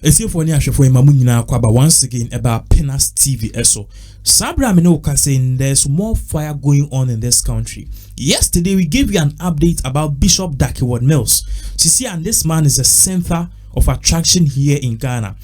Esiyefo ni ahwefo emamu nyina kwaba once again about Pinax TV eso. Sabra Menoka saying there's more fire going on in this country. Yesterday we gave you an update about Bishop Dag Heward Mills. See, and this man is a center of attraction here in Ghana.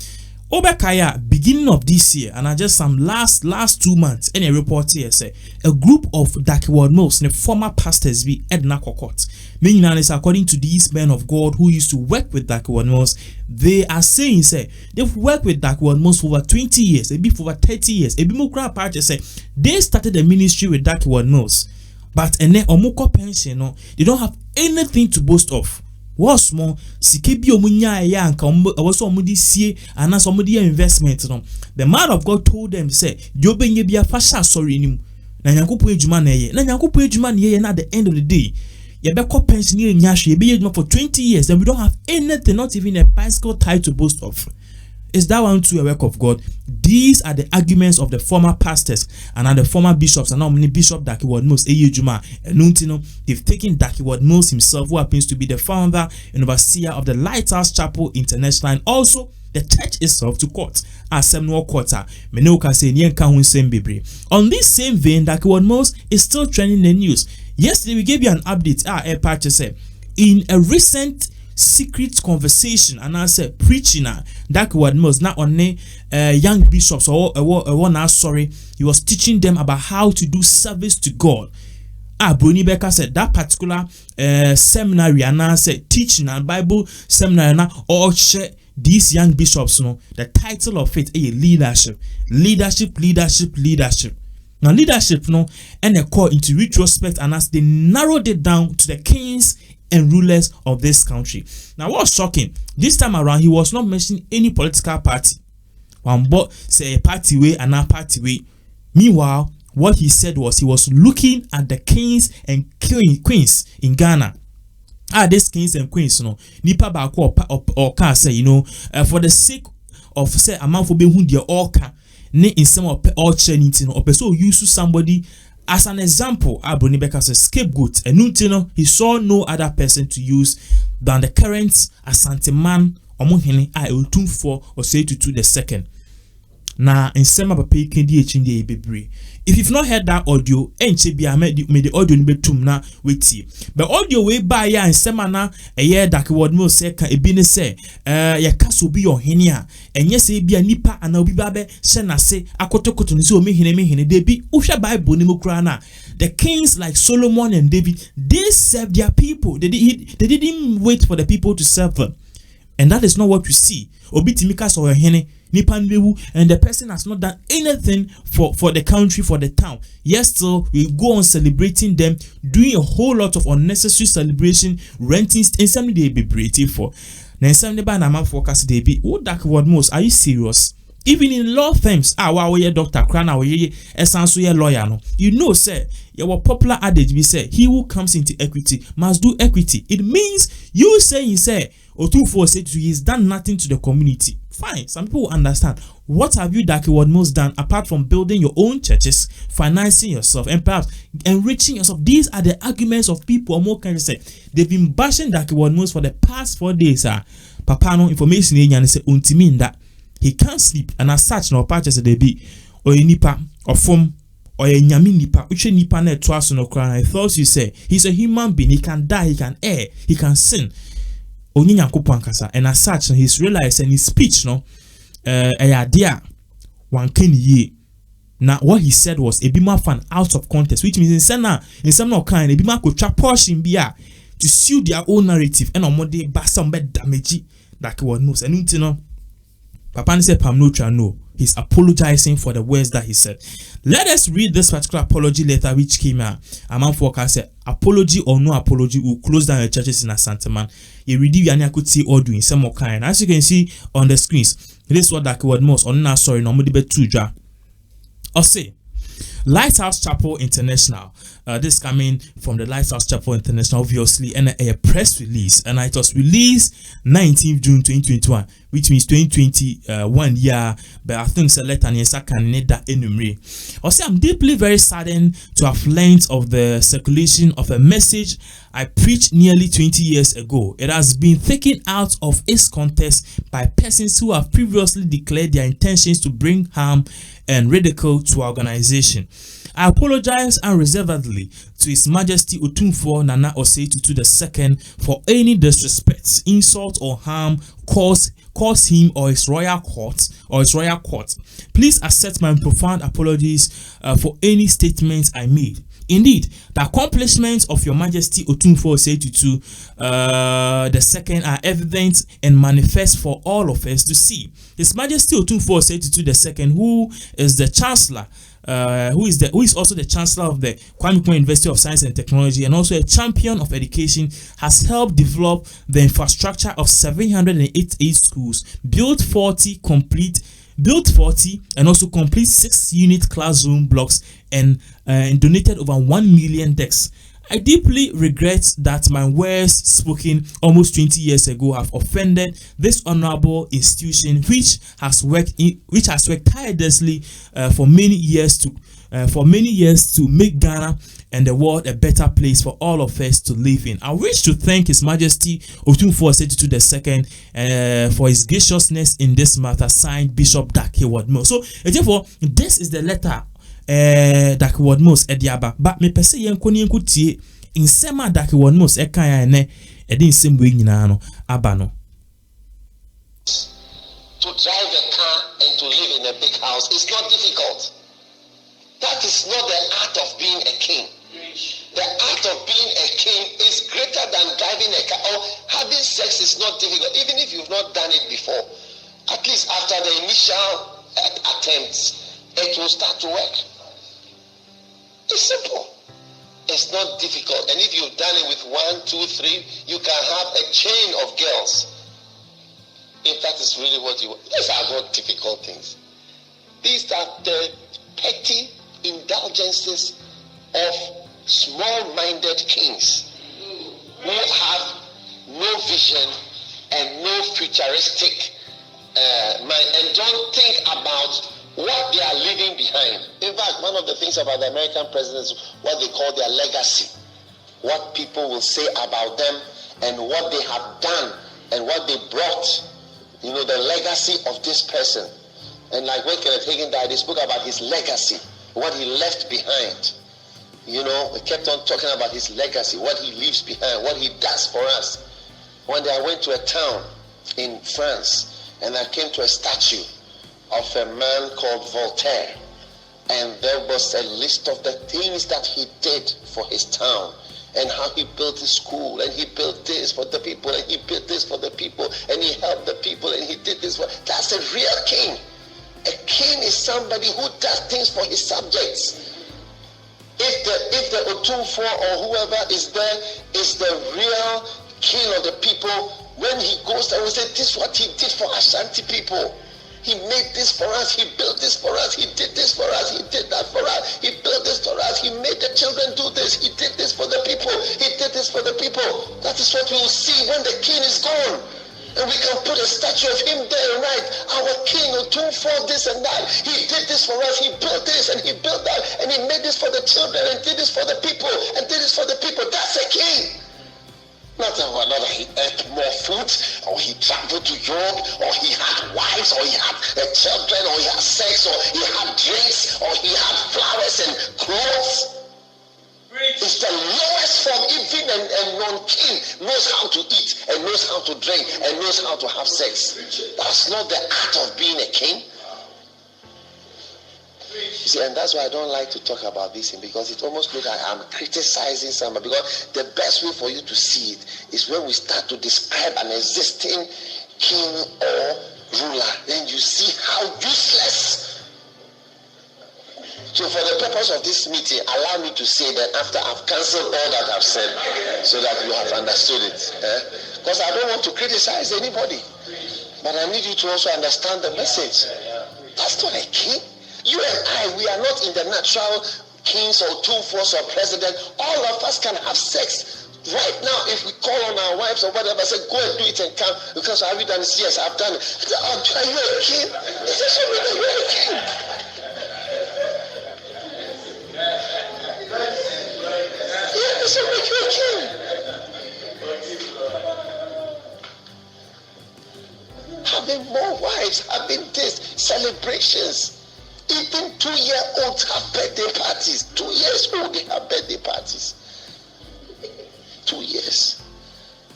Obekaya, beginning of this year, and just some last 2 months, any report here say a group of Dag Heward Mills, the former pastors be Edna Kokot. Meaning, according to these men of God who used to work with Dag Heward Mills, they are saying say they've worked with Dag Heward Mills for over 20 years, maybe for over 30 years. A Bimokra party say they started the ministry with Dag Heward Mills, but and then Omoko pension, no, they don't have anything to boast of. What's more, Sikebi Omunya Yanka also Omudi Sie and somebody investment. The man of God told them, say, Jobenye be a fasha sorry nim. Nanyakupu Ejumane, Nanyakupu Ejumane, and at the end of the day, Yabeko pensioner in Yashi, be for 20 years, and we don't have anything, not even a bicycle tie to boast of. Is that one to a work of God? These are the arguments of the former pastors and the former bishops, and now many Bishop Dag Heward Mills, Juma, and they've taken Dag Heward Mills himself, who happens to be the founder and overseer of the Lighthouse Chapel International, and also the church itself to court. As Samuel Quarter, Menoka say on this same vein, Dag Heward Mills is still trending the news. Yesterday we gave you an update. In a recent secret conversation, and I said preaching Dag Heward Mills not only young bishops or one sorry, he was teaching them about how to do service to God. Bruni Becker said that particular seminary and I said teaching and Bible seminary and all share these young bishops, the title of it is leadership. Now leadership and a call into retrospect, and as they narrowed it down to the kings and rulers of this country. Now what's shocking, this time around he was not mentioning any political party. One but say a party way and a party way. Meanwhile, what he said was he was looking at the kings and queens in Ghana. These kings and queens, nipa ba or can say, for the sake of say a man for being who they all can ne in some of all training, or so use somebody as an example. Bruni Becker says scapegoat, and he saw no other person to use than the current Asantehene Otumfour or say to the second. Now in some of the if you've not heard that audio, made the audio betum na wait. But audio way by ya and semana a year Dag Heward Mills say can ebine say ya kaso bi your henia and yes be a nipa and obi babe shena say akotokoto ni so mehine de bi uhwa Bible ni mukra na. The kings like Solomon and David, they served their people. They didn't wait for the people to serve them. And that is not what we see. Obitimika so hene and the person has not done anything for the country, for the town. Yes, still we go on celebrating them, doing a whole lot of unnecessary celebration, renting, and something they be brave for. Now, something by a man focus they be. Oh, Dag Heward Mills, are you serious? Even in law firms, wow, ye Dr. Krana, ye essentially lawyer, no. Sir, your popular adage we say, he who comes into equity must do equity. It means you saying, say, Otumfour said to you, he's done nothing to the community. Fine, some people will understand. What have you, Dag Heward Mills, done apart from building your own churches, financing yourself, and perhaps enriching yourself? These are the arguments of people, or more can you say, they've been bashing Dag Heward Mills for the past 4 days. Papa no information and say untimin that he can't sleep, and as such no patches they be or nipa or form or a nyami nipa which nipa na twice no crown. I thought you say he's a human being, he can die, he can err, he can sin. And as such, he's realized in his speech, idea one can ye. Now, what he said was a bima fan out of context, which means in some kind, a bima could trap portion be to suit their own narrative and on what they bass some bad damage Dag Heward Mills. And Papa said, no, he's apologizing for the words that he said. Let us read this particular apology letter which came out. A man forecast said, apology or no apology will close down the churches in Asantehene. You read you could see or doing some more kind. As you can see on the screens, this is what Dag Heward Mills on now sorry no be two jar. Or say Lighthouse Chapel International. This coming from the Lighthouse Chapel International, obviously, and a press release, and it was released 19th June 2021. which means 2021 year, but I think the letter Niesa can need that enumerate. Also, I'm deeply very saddened to have learned of the circulation of a message I preached nearly 20 years ago. It has been taken out of its context by persons who have previously declared their intentions to bring harm and ridicule to our organization. I apologize unreservedly to His Majesty Otumfour Nana Osei Tutu II for any disrespect, insult, or harm caused him or his royal court. Please accept my profound apologies for any statements I made. Indeed, the accomplishments of Your Majesty Otumfour Osei Tutu II are evident and manifest for all of us to see. His Majesty Otumfour Osei Tutu II, who is the Chancellor, who is also the Chancellor of the Kwame Nkrumah University of Science and Technology and also a champion of education, has helped develop the infrastructure of 788 schools, built 40 and also complete 6-unit classroom blocks and donated over 1 million desks. I deeply regret that my words spoken almost 20 years ago have offended this honorable institution, which has worked tirelessly for many years to make Ghana and the world a better place for all of us to live in. I wish to thank His Majesty Otumfour Osei Tutu II for his graciousness in this matter. Signed, Bishop Dag Heward. So therefore, this is the letter Dag Heward Ediaba, but me pese yenkoni yenkutie insema Dag Heward eka ya ene edi nsembo nyina no aba no. To drive a car and to live in a big house is not difficult. That is not the art of being a king. The art of being a king is greater than driving a car or having sex is not difficult. Even if you've not done it before, at least after the initial attempts, it will start to work. It's simple. It's not difficult. And if you've done it with 1, 2, 3, you can have a chain of girls. If that is really what you want. These are not difficult things. These are the petty indulgences of small-minded kings who have no vision and no futuristic mind and don't think about what they are leaving behind. In fact, one of the things about the American presidents is what they call their legacy. What people will say about them and what they have done and what they brought. You know, the legacy of this person. And like when Kenneth Hagin died, they spoke about his legacy, what he left behind. You know, we kept on talking about his legacy, what he leaves behind, what he does for us. One day I went to a town in France and I came to a statue of a man called Voltaire. And there was a list of the things that he did for his town and how he built his school and he built this for the people and he built this for the people and he helped the people and he did this for... That's a real king. A king is somebody who does things for his subjects. If the Otumfour or whoever is there is the real king of the people, when he goes there, we say, this is what he did for Ashanti people. He made this for us, he built this for us, he did this for us, he did that for us, he built this for us, he made the children do this, he did this for the people, he did this for the people. That is what we will see when the king is gone. And we can put a statue of him there and write, our king Otumfour this and that. He did this for us, he built this and he built that, and he made this for the children and did this for the people and did this for the people. That's a king. Not that he ate more food, or he traveled to Europe, or he had wives, or he had children, or he had sex, or he had drinks, or he had flowers and clothes. It's the lowest form. Even a non-king knows how to eat, and knows how to drink, and knows how to have sex. That's not the art of being a king. You see, and that's why I don't like to talk about this thing, because it almost looks like I'm criticizing somebody. Because the best way for you to see it is when we start to describe an existing king or ruler, then you see how useless. So for the purpose of this meeting, allow me to say that after I've cancelled all that I've said, so that you have understood it. Because I don't want to criticize anybody, but I need you to also understand the message. That's not a king. You and I, we are not in the natural kings or two-fours or president. All of us can have sex Right now, if we call on our wives or whatever, say, go and do it and come, because have you done it? Yes, I've done it. I say, oh, are you a king? He says, show me that you're a king. Yeah, so make you a king. Having more wives, having this, celebrations. Even 2-year-olds have birthday parties. 2 years old, they have birthday parties. 2 years.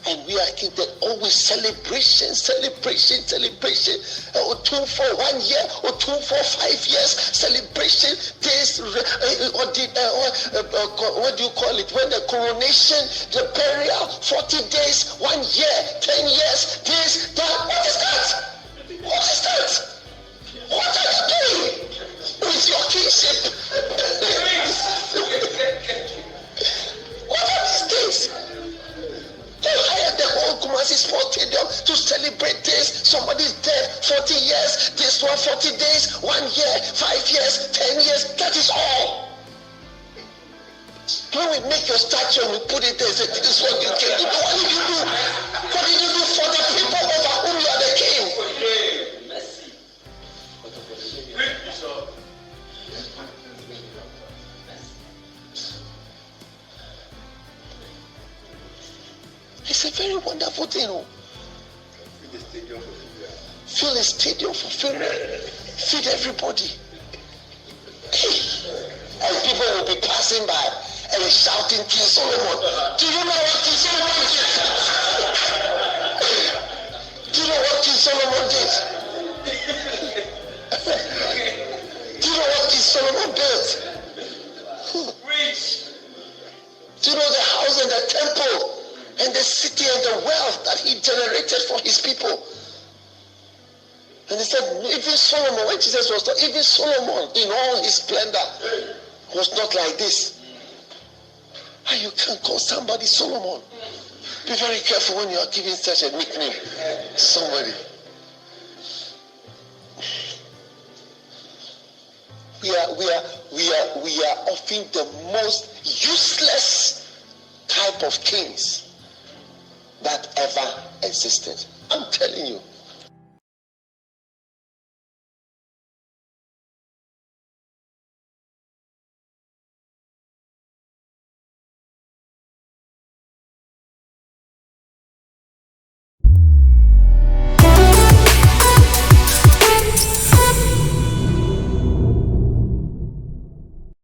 And we are thinking always celebration. Otumfour 1 year, Otumfour 5 years, celebration. This, what do you call it? When the coronation, the burial, 40 days, 1 year, 10 years, this, that. What is that? What is that? What are you doing with your kingship? What are these things? They hired the whole Kumasi Sports Stadium to celebrate this. Somebody's dead, 40 years. This one, 40 days, 1 year, 5 years, 10 years. That is all. When we make your statue and we put it there, say, this is what you can do. What did you do? What did you do for the people over whom you are the king? It's a very wonderful thing. Fill a stadium for funeral. Feed everybody. And people will be passing by and shouting, King Solomon. Do you know what King Solomon did? Do you know what King Solomon did? Do you know what King Solomon built? Do you know the house and the temple and the city and the wealth that he generated for his people? And he said, even Solomon, when Jesus was talking, even Solomon in all his splendor was not like this. And you can't call somebody Solomon. Be very careful when you are giving such a nickname to somebody. We are often the most useless type of kings that ever existed. I'm telling you.